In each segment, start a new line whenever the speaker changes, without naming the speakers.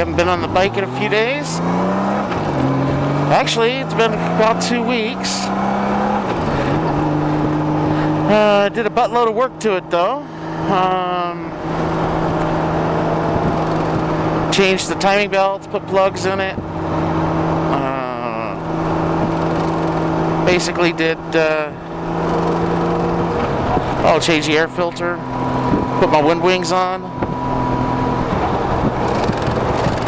haven't been on the bike in a few days. Actually, it's been about 2 weeks. I did a buttload of work to it though. Changed the timing belts, put plugs in it. Basically did, change the air filter, put my wind wings on,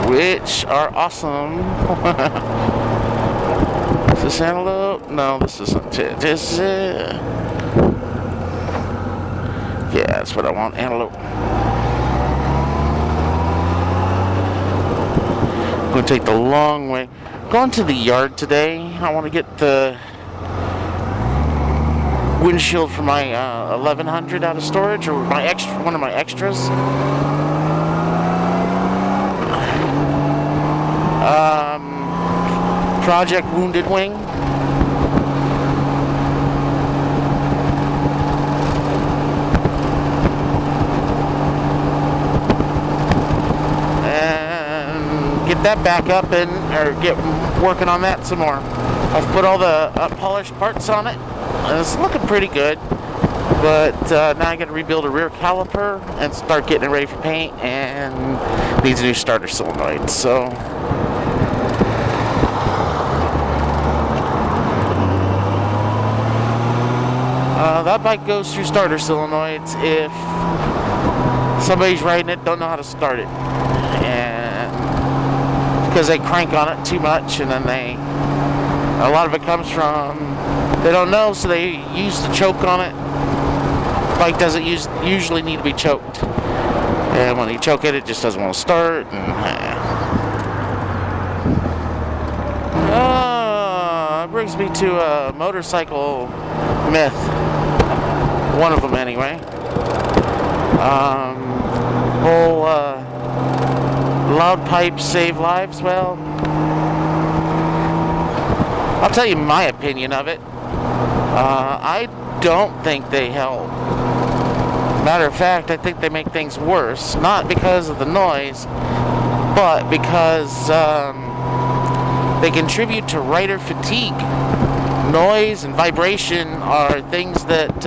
which are awesome. Is this antelope? No, this isn't it. This is yeah, that's what I want, antelope. I'm going to take the long way. Going to the yard today. I want to get the windshield for my 1100 out of storage, or my extra, one of my extras. Project Wounded Wing. And get that back up and get working on that some more. I've put all the polished parts on it. It's looking pretty good, but now I got to rebuild a rear caliper and start getting it ready for paint, and needs a new starter solenoid. So that bike goes through starter solenoids if somebody's riding it, don't know how to start it, and because they crank on it too much, and then a lot of it comes from they don't know, so they use the choke on it. The bike doesn't usually need to be choked, and when you choke it, it just doesn't want to start. It brings me to a motorcycle myth. One of them, anyway. Whole loud pipes save lives. Well, I'll tell you my opinion of it. I don't think they help. Matter of fact, I think they make things worse. Not because of the noise, but because they contribute to rider fatigue. Noise and vibration are things that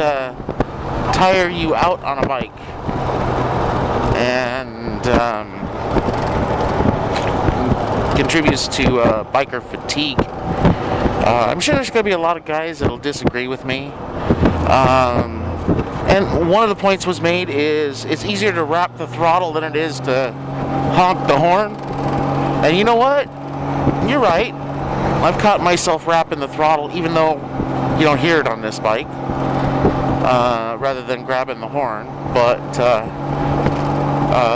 tire you out on a bike. And contributes to biker fatigue. I'm sure there's going to be a lot of guys that'll disagree with me. And one of the points was made is it's easier to wrap the throttle than it is to honk the horn. And you know what? You're right. I've caught myself wrapping the throttle even though you don't hear it on this bike, rather than grabbing the horn. But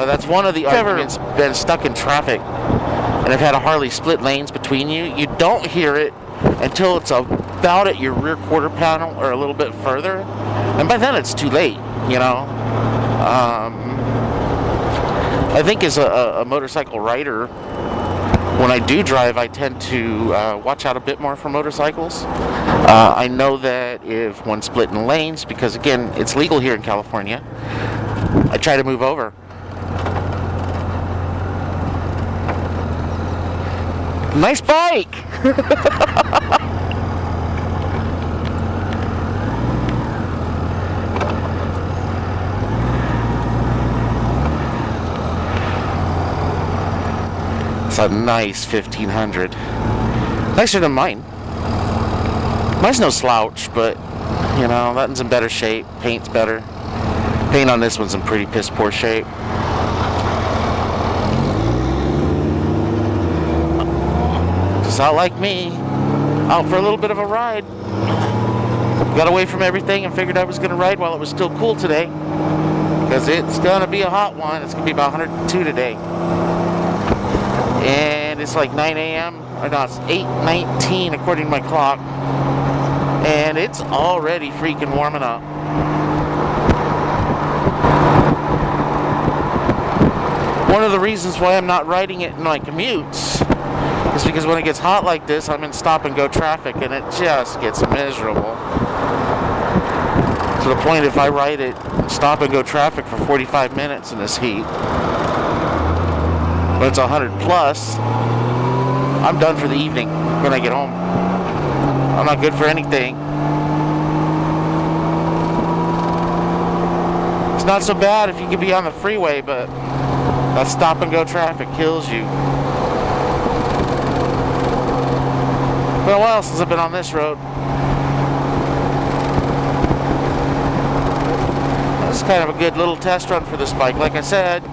that's one of the arguments. Been stuck in traffic and have had a Harley split lanes between you. You don't hear it until it's about at your rear quarter panel or a little bit further, and by then it's too late, you know. I think as a motorcycle rider, when I do drive, I tend to watch out a bit more for motorcycles. I know that if one's splitting lanes, because again, it's legal here in California, I try to move over. Nice bike! It's a nice 1500. Nicer than mine. Mine's no slouch, but you know, that one's in better shape. Paint's better. Paint on this one's in pretty piss poor shape. Just out like me. Out for a little bit of a ride. Got away from everything and figured I was going to ride while it was still cool today. Because it's going to be a hot one. It's going to be about 102 today. And it's like 9 a.m. Or no, it's 8:19 according to my clock. And it's already freaking warming up. One of the reasons why I'm not riding it in my commutes is because when it gets hot like this, I'm in stop and go traffic and it just gets miserable. To the point if I ride it stop and go traffic for 45 minutes in this heat, when it's 100 plus, I'm done for the evening when I get home. I'm not good for anything. It's not so bad if you could be on the freeway, but that stop and go traffic kills you. Been a while since I've been on this road. This is kind of a good little test run for this bike. Like I said,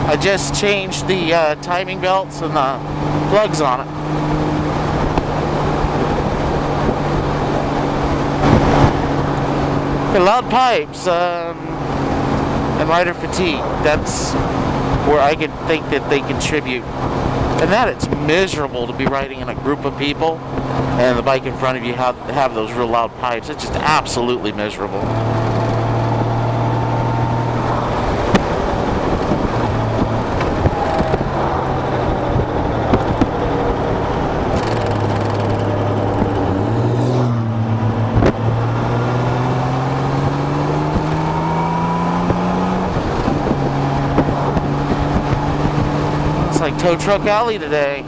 I just changed the timing belts and the plugs on it. The loud pipes and rider fatigue, that's where I could think that they contribute. And that it's miserable to be riding in a group of people and the bike in front of you have those real loud pipes. It's just absolutely miserable. Like Tow Truck Alley today.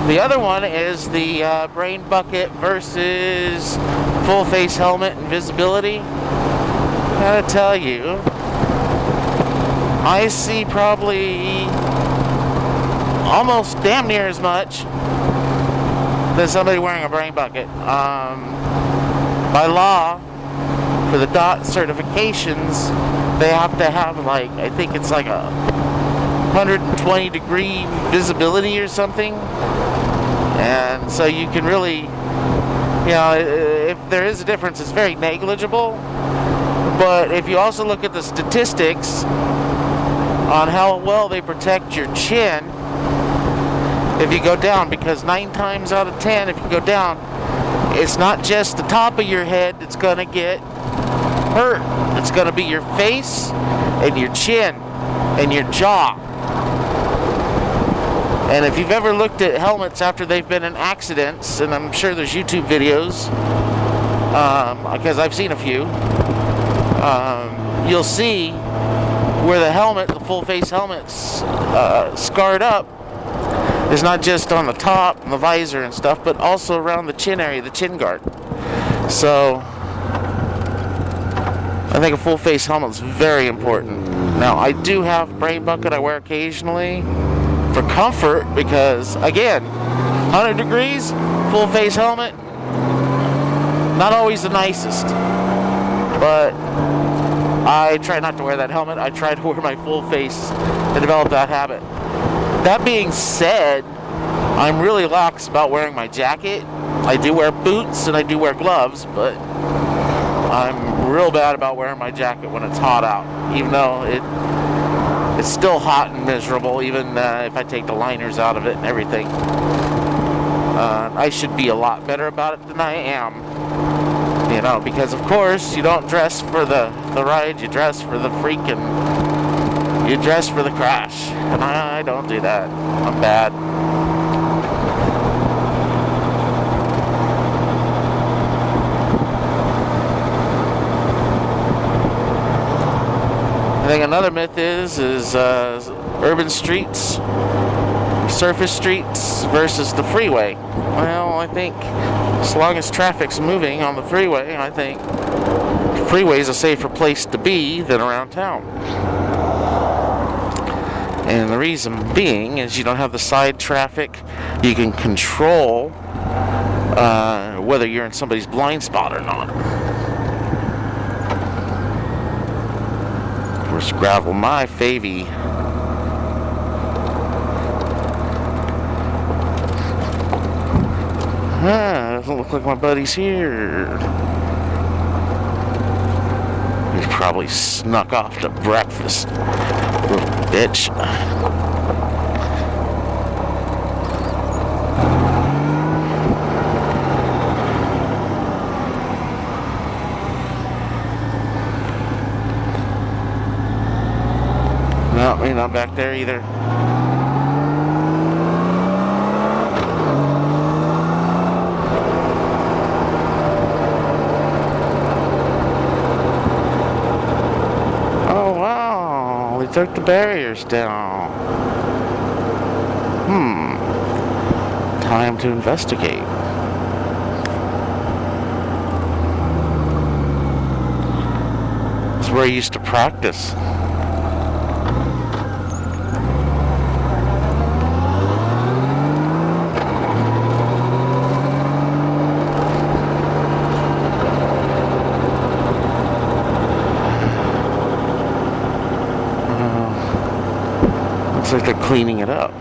The other one is the brain bucket versus full face helmet and visibility. Gotta tell you, I see probably almost damn near as much than somebody wearing a brain bucket. By law, for the DOT certifications, they have to have like, I think it's like a 120 degree visibility or something. And so you can really, you know, if there is a difference, it's very negligible. But if you also look at the statistics on how well they protect your chin, if you go down, because 9 times out of 10, if you go down, it's not just the top of your head that's going to get hurt. It's going to be your face and your chin and your jaw. And if you've ever looked at helmets after they've been in accidents, and I'm sure there's YouTube videos, because I've seen a few, you'll see where the helmet, the full face helmet's scarred up, is not just on the top and the visor and stuff, but also around the chin area, the chin guard. So I think a full face helmet is very important. Now, I do have brain bucket I wear occasionally for comfort because, again, 100 degrees, full face helmet, not always the nicest. But I try not to wear that helmet. I try to wear my full face to develop that habit. That being said, I'm really lax about wearing my jacket. I do wear boots and I do wear gloves, but I'm real bad about wearing my jacket when it's hot out, even though it's still hot and miserable, even if I take the liners out of it and everything. I should be a lot better about it than I am, you know, because of course you don't dress for the ride, you dress for the freaking, you dress for the crash, and I don't do that. I'm bad. I think another myth is urban streets, surface streets versus the freeway. Well, I think as long as traffic's moving on the freeway, I think the freeway is a safer place to be than around town. And the reason being is you don't have the side traffic. You can control whether you're in somebody's blind spot or not. Of course, gravel, my favy. Doesn't look like my buddy's here. He's probably snuck off to breakfast. Little bitch. No, he's not back there either. took the barriers down. Time to investigate. It's where I used to practice. Looks like they're cleaning it up.